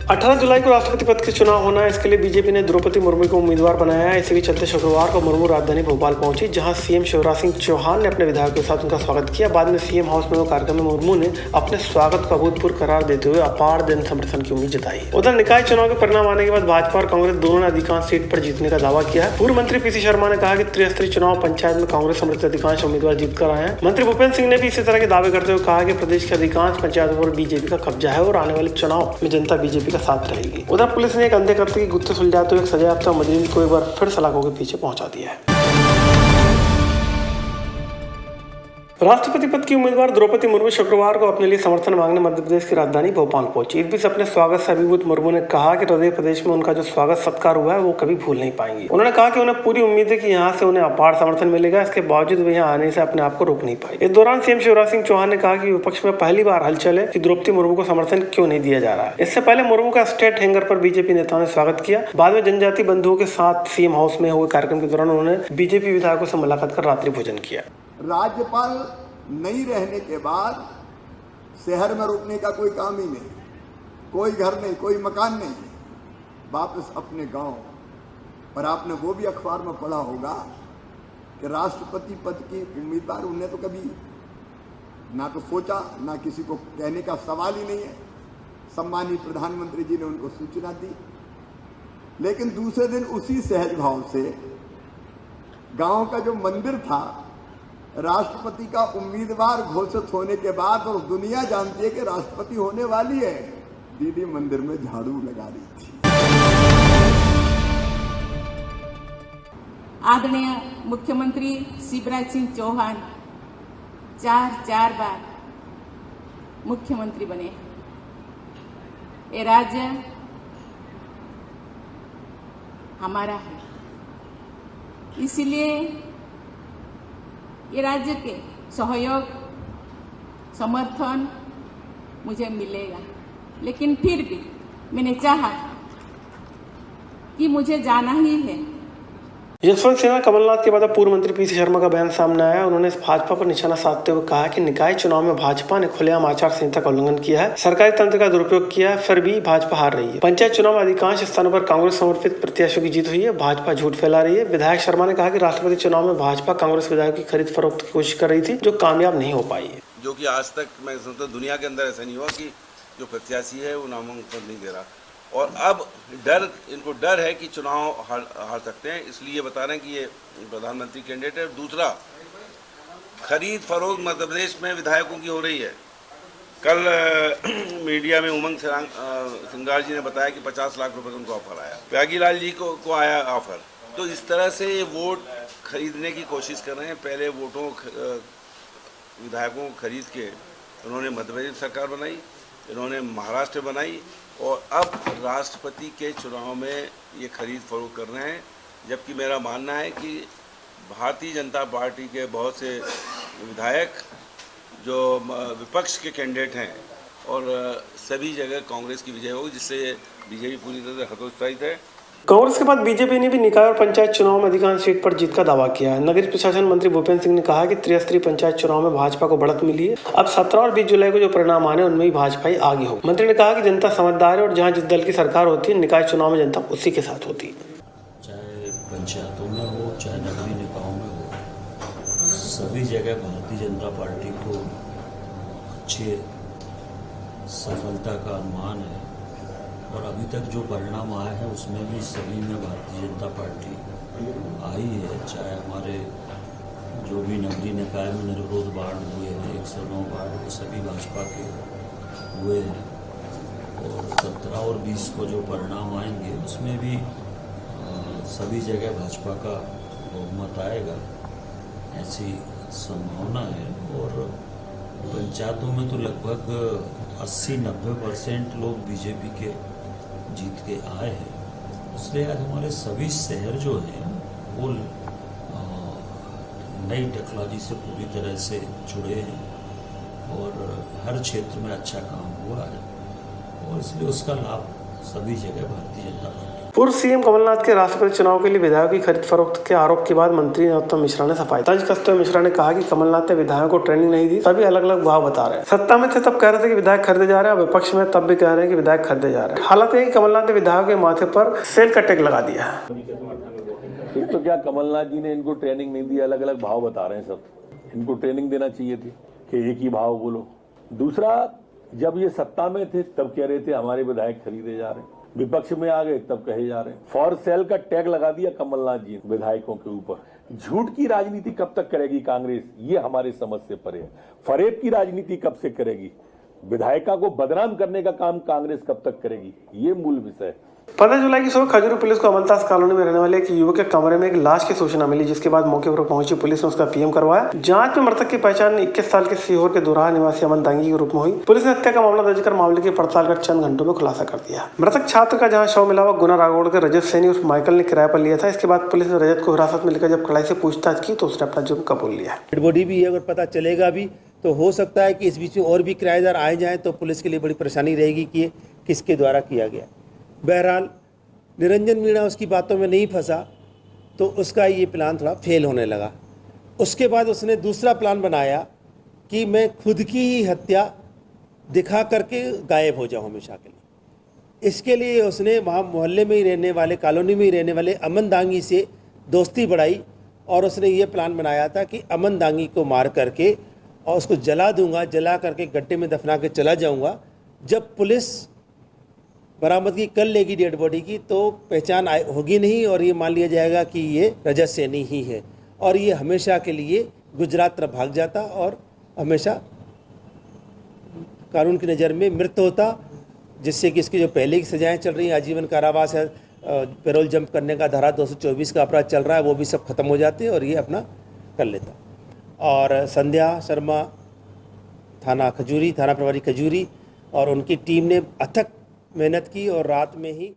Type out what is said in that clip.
18 जुलाई को राष्ट्रपति पद के चुनाव होना है। इसके लिए बीजेपी ने द्रौपदी मुर्मू को उम्मीदवार बनाया है। इसी के चलते शुक्रवार को मुर्मू राजधानी भोपाल पहुंची, जहां सीएम शिवराज सिंह चौहान ने अपने विधायकों के साथ उनका स्वागत किया। बाद में सीएम हाउस में हुए कार्यक्रम में मुर्मू ने अपने स्वागत को अभूतपूर्व करार देते हुए अपार जन समर्थन की उम्मीद जताई। उधर निकाय चुनाव के परिणाम आने के बाद भाजपा और कांग्रेस दोनों ने अधिकांश सीट पर जीतने का दावा किया है। पूर्व मंत्री पीसी शर्मा ने कहा कि त्रिस्तरीय चुनाव पंचायत में कांग्रेस समर्थित अधिकांश उम्मीदवार जीत कर आए हैं। मंत्री भूपेंद्र सिंह ने भी इसी तरह के दावे करते हुए कहा कि प्रदेश के अधिकांश पंचायतों पर बीजेपी का कब्जा है और आने वाले चुनाव में जनता बीजेपी का साथ रहेगी। उधर पुलिस ने एक अंधे करते की गुत्थे सुलझाते हुए एक सजायाफ्ता मुजरिम को एक बार फिर सलाखों के पीछे पहुंचा दिया है। राष्ट्रपति पद की उम्मीदवार द्रौपदी मुर्मू शुक्रवार को अपने लिए समर्थन मांगने मध्य प्रदेश की राजधानी भोपाल पहुंची। इस बीच अपने स्वागत से अभिभूत मुर्मू ने कहा कि हृदय प्रदेश में उनका जो स्वागत सत्कार हुआ है वो कभी भूल नहीं पाएंगे। उन्होंने कहा कि उन्हें पूरी उम्मीद है कि यहाँ से उन्हें अपार समर्थन मिलेगा। इसके बावजूद वे यहाँ आने से अपने आप को रोक नहीं पाए। इस दौरान सीएम शिवराज सिंह चौहान ने कहा कि विपक्ष में पहली बार हलचल है कि द्रौपदी मुर्मू को समर्थन क्यों नहीं दिया जा रहा है। इससे पहले मुर्मू का स्टेट हैंगर पर बीजेपी नेताओं ने स्वागत किया। बाद में जनजातीय बंधुओं के साथ सीएम हाउस में हुए कार्यक्रम के दौरान उन्होंने बीजेपी विधायकों से मुलाकात कर रात्रि भोजन किया। राज्यपाल नहीं रहने के बाद शहर में रुकने का कोई काम ही नहीं, कोई घर नहीं, कोई मकान नहीं, वापस अपने गांव। और आपने वो भी अखबार में पढ़ा होगा कि राष्ट्रपति पद की उम्मीदवार उन्हें तो कभी ना तो सोचा, ना किसी को कहने का सवाल ही नहीं है। सम्मानीय प्रधानमंत्री जी ने उनको सूचना दी, लेकिन दूसरे दिन उसी सहज भाव से गांव का जो मंदिर था, राष्ट्रपति का उम्मीदवार घोषित होने के बाद और दुनिया जानती है कि राष्ट्रपति होने वाली है, दीदी मंदिर में झाड़ू लगा रही थी। आदरणीय मुख्यमंत्री शिवराज सिंह चौहान चार बार मुख्यमंत्री बने। ये राज्य हमारा है, इसलिए ये राज्य के सहयोग समर्थन मुझे मिलेगा। लेकिन फिर भी मैंने चाहा कि मुझे जाना ही है। यशवंत सिन्हा कमलनाथ के बाद पूर्व मंत्री पीसी शर्मा का बयान सामने आया। उन्होंने भाजपा पर निशाना साधते हुए कहा कि निकाय चुनाव में भाजपा ने खुलेआम आचार संहिता का उल्लंघन किया है, सरकारी तंत्र का दुरुपयोग किया है, फिर भी भाजपा हार रही है। पंचायत चुनाव में अधिकांश स्थानों पर कांग्रेस समर्थित प्रत्याशियों की जीत हुई है, भाजपा झूठ फैला रही है। विधायक शर्मा ने कहा कि राष्ट्रपति चुनाव में भाजपा कांग्रेस विधायकों की खरीद फरोख्त की कोशिश कर रही थी, जो कामयाब नहीं हो पाई है। जो कि आज तक मैं समझता हूं दुनिया के अंदर ऐसा नहीं हुआ कि जो प्रत्याशी है वो नामांकन नहीं दे रहा। और अब इनको डर है कि चुनाव हार सकते हैं, इसलिए बता रहे हैं कि ये प्रधानमंत्री कैंडिडेट है। दूसरा, खरीद फरोख्त मध्य प्रदेश में विधायकों की हो रही है। कल मीडिया में उमंग सिंगार जी ने बताया कि 50 लाख रुपए का उनको ऑफर आया, त्यागी लाल जी को आया ऑफर। तो इस तरह से ये वोट खरीदने की कोशिश कर रहे हैं। पहले वोटों विधायकों को खरीद के उन्होंने मध्य प्रदेश सरकार बनाई, इन्होंने महाराष्ट्र बनाई, और अब राष्ट्रपति के चुनाव में ये खरीद फरोख्त कर रहे हैं। जबकि मेरा मानना है कि भारतीय जनता पार्टी के बहुत से विधायक जो विपक्ष के कैंडिडेट हैं और सभी जगह कांग्रेस की विजय होगी, जिससे बीजेपी पूरी तरह से हतोत्साहित है। कांग्रेस के बाद बीजेपी ने भी निकाय और पंचायत चुनाव में अधिकांश सीट पर जीत का दावा किया है। नगरीय प्रशासन मंत्री भूपेंद्र सिंह ने कहा कि त्रिस्तरीय पंचायत चुनाव में भाजपा को बढ़त मिली है। अब 17 और 20 जुलाई को जो परिणाम आने उनमें भी भाजपा ही आगे हो। मंत्री ने कहा कि जनता समझदार है और जहां जिस दल की सरकार होती है, निकाय चुनाव में जनता उसी के साथ होती है। चाहे पंचायतों में हो, चाहे नगरीय निकायों में हो, सभी जगह भारतीय जनता पार्टी को अच्छी सफलता का अनुमान है। और अभी तक जो परिणाम आए हैं उसमें भी सभी में भारतीय जनता पार्टी आई है। चाहे हमारे जो भी नगरीय निकाय में निर्विरोध वार्ड हुए हैं, 109 वार्ड, वो सभी भाजपा के हुए हैं। और 17 और 20 को जो परिणाम आएंगे उसमें भी सभी जगह भाजपा का बहुमत आएगा, ऐसी संभावना है। और पंचायतों में तो लगभग 80-90% लोग बीजेपी के जीत के आए हैं। इसलिए आज हमारे सभी शहर जो हैं वो नई टेक्नोलॉजी से पूरी तरह से जुड़े हैं और हर क्षेत्र में अच्छा काम हुआ है, और इसलिए उसका लाभ सभी जगह भारतीय जनता पार्टी पूर्व सीएम कमलनाथ के राष्ट्रपति चुनाव के लिए विधायकों की खरीद फरोख्त के आरोप के बाद मंत्री नरोत्तम मिश्रा ने सफाई तंज कसते हुए मिश्रा ने कहा कि कमलनाथ ने विधायकों को ट्रेनिंग नहीं दी, सभी अलग अलग भाव बता रहे हैं। सत्ता में थे तब कह रहे थे कि विधायक खरीदे जा रहे हैं, विपक्ष में तब भी कह रहे हैं कि विधायक खरीदे जा रहे हैं। हालात है कि कमलनाथ ने विधायकों के माथे पर सेल का टैग लगा दिया है। एक तो क्या कमलनाथ जी ने इनको ट्रेनिंग नहीं दी, अलग अलग भाव बता रहे हैं सब। इनको ट्रेनिंग देना चाहिए थी कि एक ही भाव बोलो। दूसरा, जब ये सत्ता में थे तब कह रहे थे हमारे विधायक खरीदे जा रहे हैं, विपक्ष में आ गए तब कहे जा रहे हैं। फॉर सेल का टैग लगा दिया कमलनाथ जी विधायकों के ऊपर। झूठ की राजनीति कब तक करेगी कांग्रेस, ये हमारे समझ से परे है। फरेब की राजनीति कब से करेगी, विधायिका को बदनाम करने का काम कांग्रेस कब तक करेगी, ये मूल विषय है। 15 जुलाई की सुबह खजूरी पुलिस को अमलतास कॉलोनी में रहने वाले एक युवक के कमरे में एक लाश की सूचना मिली, जिसके बाद मौके पर पहुंची पुलिस ने उसका पीएम करवाया। जांच में मृतक की पहचान 21 साल के सीहोर के दोराहा निवासी अमन दांगी के रूप में हुई। पुलिस ने हत्या का मामला दर्ज कर मामले की पड़ताल कर चंद घंटों में खुलासा कर दिया। मृतक छात्र का जहाँ शव मिला हुआ गुना रागौड़ के रजत सैनी उर्फ माइकल ने किराए पर लिया था। इसके बाद पुलिस ने रजत को हिरासत में लेकर जब कड़ाई से पूछताछ की तो उसने अपना जुर्म कबूल लिया। डेड बॉडी भी अगर पता चलेगा भी तो हो सकता है कि इस बीच में और भी किराएदार आए जाएं तो पुलिस के लिए बड़ी परेशानी रहेगी कि ये किसके द्वारा किया गया। बहरहाल निरंजन मीणा उसकी बातों में नहीं फंसा तो उसका ये प्लान थोड़ा फेल होने लगा। उसके बाद उसने दूसरा प्लान बनाया कि मैं खुद की ही हत्या दिखा करके गायब हो जाऊं हमेशा के लिए। इसके लिए उसने वहाँ मोहल्ले में ही रहने वाले, कॉलोनी में ही रहने वाले अमन दांगी से दोस्ती बढ़ाई और उसने ये प्लान बनाया था कि अमन दांगी को मार करके और उसको जला दूंगा, जला करके गड्ढे में दफना के चला जाऊंगा। जब पुलिस बरामदगी कर लेगी डेड बॉडी की तो पहचान होगी नहीं और ये मान लिया जाएगा कि ये रजत सैनी ही है और ये हमेशा के लिए गुजरात तरफ भाग जाता और हमेशा कानून की नज़र में मृत होता, जिससे कि इसकी जो पहले की सजाएं चल रही हैं, आजीवन कारावास है, पैरोल जंप करने का धारा 224 का अपराध चल रहा है, वो भी सब खत्म हो जाते और ये अपना कर लेता। और संध्या शर्मा थाना प्रभारी खजूरी और उनकी टीम ने अथक मेहनत की और रात में ही